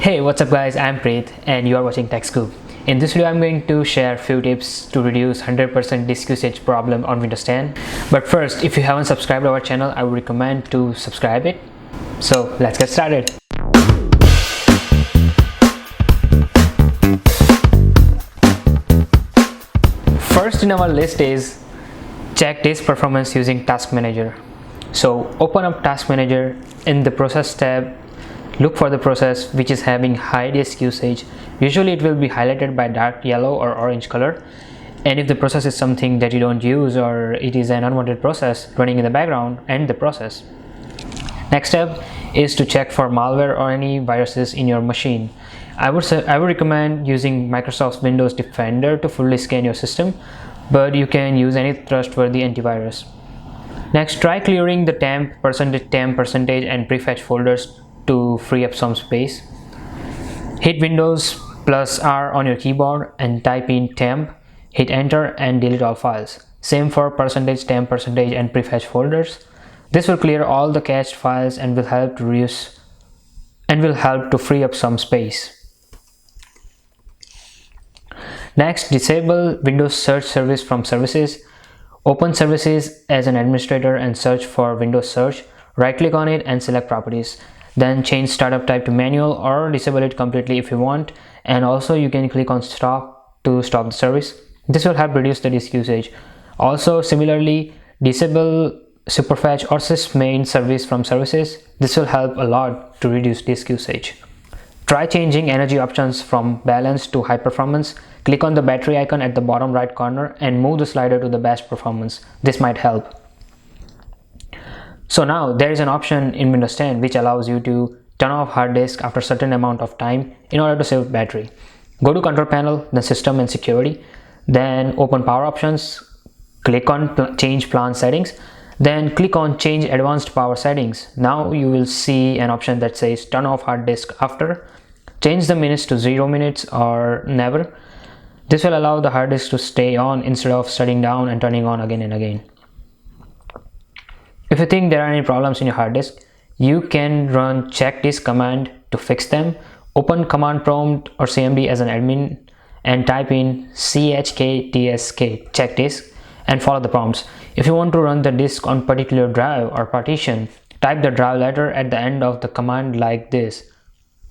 Hey, what's up guys, I'm Preet and you are watching TechScoop. In this video I'm going to share few tips to reduce 100% disk usage problem on Windows 10. But first, if you haven't subscribed to our channel, I would recommend to subscribe it. So let's get started. First in our list is check disk performance using Task Manager. So open up Task Manager. In the Process tab, look for the process which is having high disk usage. Usually it will be highlighted by dark yellow or orange color. And if the process is something that you don't use or it is an unwanted process running in the background, end the process. Next step is to check for malware or any viruses in your machine. I would recommend using Microsoft's Windows Defender to fully scan your system, but you can use any trustworthy antivirus. Next, try clearing the temp, percentage and prefetch folders to free up some space. Hit Windows plus R on your keyboard and type in temp, hit enter and delete all files. Same for temp, and prefetch folders. This will clear all the cached files and will help to free up some space. Next, disable Windows Search Service from Services. Open Services as an administrator and search for Windows Search. Right click on it and select Properties. Then change startup type to manual or disable it completely if you want. And also you can click on stop to stop the service. This will help reduce the disk usage. Also similarly, disable Superfetch or sysmain service from services. This will help a lot to reduce disk usage. Try changing energy options from balance to high performance. Click on the battery icon at the bottom right corner and move the slider to the best performance. This might help. So now there is an option in Windows 10 which allows you to turn off hard disk after a certain amount of time in order to save battery. Go to Control Panel, then System and Security, then open Power Options, click on Change Plan Settings, then click on Change Advanced Power Settings. Now you will see an option that says turn off hard disk after. Change the minutes to 0 minutes or never. This will allow the hard disk to stay on instead of shutting down and turning on again and again. If you think there are any problems in your hard disk, you can run check disk command to fix them. Open command prompt or CMD as an admin and type in chktsk check disk and follow the prompts. If you want to run the disk on particular drive or partition, type the drive letter at the end of the command like this.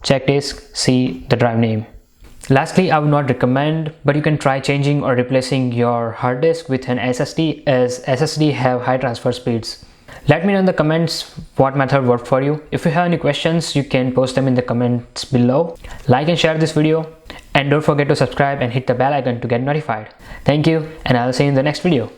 Check disk, see the drive name. Lastly, I would not recommend, but you can try changing or replacing your hard disk with an SSD, as SSD have high transfer speeds. Let me know in the comments what method worked for you. If you have any questions, you can post them in the comments below. Like and share this video, and don't forget to subscribe and hit the bell icon to get notified. Thank you, and I'll see you in the next video.